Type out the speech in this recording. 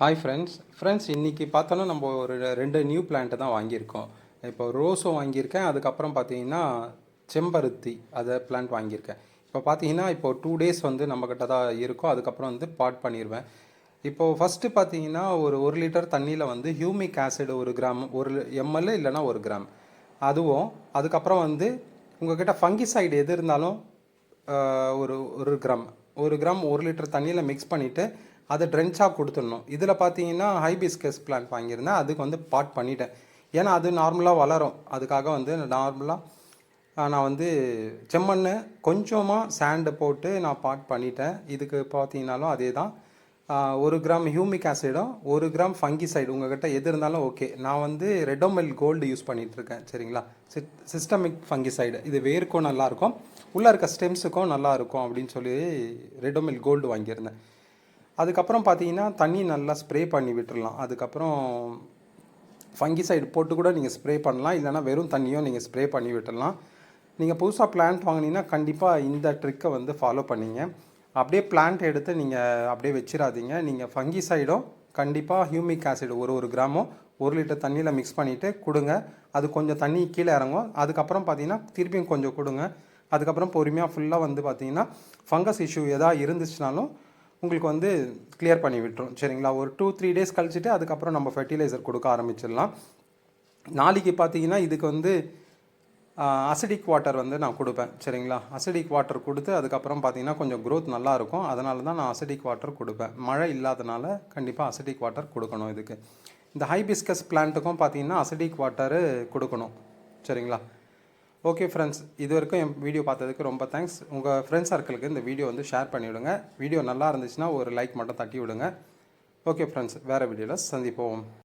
Hi friends இன்றைக்கி பார்த்தோன்னா நம்ம ஒரு 2 நியூ பிளான்ட்டு தான் வாங்கியிருக்கோம். இப்போ ரோஸும் வாங்கியிருக்கேன், அதுக்கப்புறம் பார்த்தீங்கன்னா செம்பருத்தி அதை பிளான்ட் வாங்கியிருக்கேன். இப்போ பார்த்தீங்கன்னா இப்போ 2 டேஸ் வந்து நம்மக்கிட்ட தான் இருக்கும், அதுக்கப்புறம் வந்து பாட் பண்ணிடுவேன். இப்போது ஃபஸ்ட்டு பார்த்தீங்கன்னா ஒரு லிட்டர் தண்ணியில் வந்து ஹியூமிக் ஆசிட் 1 கிராம் 1 ml இல்லைனா 1 கிராம் அதுவும், அதுக்கப்புறம் வந்து உங்கள்கிட்ட ஃபங்கிசைடு எது இருந்தாலும் ஒரு 1 கிராம் 1 லிட்டர் தண்ணியில் மிக்ஸ் பண்ணிவிட்டு அதை ட்ரென்ச்சாக கொடுத்துடணும். இதில் பார்த்தீங்கன்னா ஹைபிஸ்கஸ் பிளான்ட் வாங்கியிருந்தேன், அதுக்கு வந்து பாட் பண்ணிட்டேன். ஏன்னா அது நார்மலாக வளரும், அதுக்காக வந்து நார்மலாக நான் வந்து செம்மண் கொஞ்சமாக சாண்டு போட்டு நான் பாட் பண்ணிட்டேன். இதுக்கு பார்த்தீங்கன்னாலும் அதே தான், 1 கிராம் ஹியூமிக் ஆசிடும் 1 கிராம் ஃபங்கிசைடு உங்கள்கிட்ட எது இருந்தாலும் ஓகே. நான் வந்து ரெடோமில் கோல்டு யூஸ் பண்ணிகிட்ருக்கேன், சரிங்களா. சிஸ்டமிக் ஃபங்கிசைடு இது வேருக்கும் நல்லாயிருக்கும், உள்ளே இருக்க ஸ்டெம்ஸுக்கும் நல்லாயிருக்கும் அப்படின்னு சொல்லி ரெடோமில் கோல்டு வாங்கியிருந்தேன். அதுக்கப்புறம் பார்த்தீங்கன்னா தண்ணி நல்லா ஸ்ப்ரே பண்ணி விட்டுடலாம். அதுக்கப்புறம் ஃபங்கிசைடு போட்டு கூட நீங்கள் ஸ்ப்ரே பண்ணலாம், இல்லைனா வெறும் தண்ணியும் நீங்கள் ஸ்ப்ரே பண்ணி விட்டுடலாம். நீங்கள் புதுசாக பிளான்ட் வாங்கினீங்கன்னா கண்டிப்பாக இந்த ட்ரிக்கை வந்து ஃபாலோ பண்ணிங்க. அப்படியே பிளான்ட் எடுத்து நீங்கள் அப்படியே வச்சிடாதீங்க. நீங்கள் ஃபங்கிசைடும் கண்டிப்பாக ஹியூமிக் ஆசிட் ஒரு கிராமும் 1 லிட்டர் தண்ணியில் மிக்ஸ் பண்ணிவிட்டு கொடுங்க. அது கொஞ்சம் தண்ணி கீழே இறங்கும், அதுக்கப்புறம் பார்த்தீங்கன்னா திருப்பியும் கொஞ்சம் கொடுங்க. அதுக்கப்புறம் பொறுமையாக ஃபுல்லாக வந்து பார்த்தீங்கன்னா ஃபங்கஸ் இஷ்யூ எதாவது இருந்துச்சுனாலும் உங்களுக்கு வந்து கிளியர் பண்ணி விட்டுரும், சரிங்களா. ஒரு 2-3 டேஸ் கழிச்சுட்டு அதுக்கப்புறம் நம்ம ஃபெர்டிலைசர் கொடுக்க ஆரம்பிச்சிடலாம். நாளைக்கு பார்த்தீங்கன்னா இதுக்கு வந்து அசிடிக் வாட்டர் வந்து நான் கொடுப்பேன், சரிங்களா. அசிடிக் வாட்டர் கொடுத்து அதுக்கப்புறம் பார்த்தீங்கன்னா கொஞ்சம் க்ரோத் நல்லாயிருக்கும், அதனால தான் நான் அசிடிக் வாட்டர் கொடுப்பேன். மழை இல்லாதனால கண்டிப்பாக அசிடிக் வாட்டர் கொடுக்கணும். இதுக்கு இந்த ஹைபிஸ்கஸ் பிளான்ட்டுக்கும் பார்த்தீங்கன்னா அசிடிக் வாட்டரு கொடுக்கணும், சரிங்களா. ஓகே ஃப்ரெண்ட்ஸ், இது வரைக்கும் என் வீடியோ பார்த்ததுக்கு ரொம்ப தேங்க்ஸ். உங்கள் ஃப்ரெண்ட்ஸ் சர்க்கிளுக்கு இந்த வீடியோ வந்து ஷேர் பண்ணிவிடுங்க. வீடியோ நல்லா இருந்துச்சுன்னா ஒரு லைக் மட்டும் தட்டி விடுங்க. ஓகே ஃப்ரெண்ட்ஸ், வேறு வீடியோவில் சந்திப்போம்.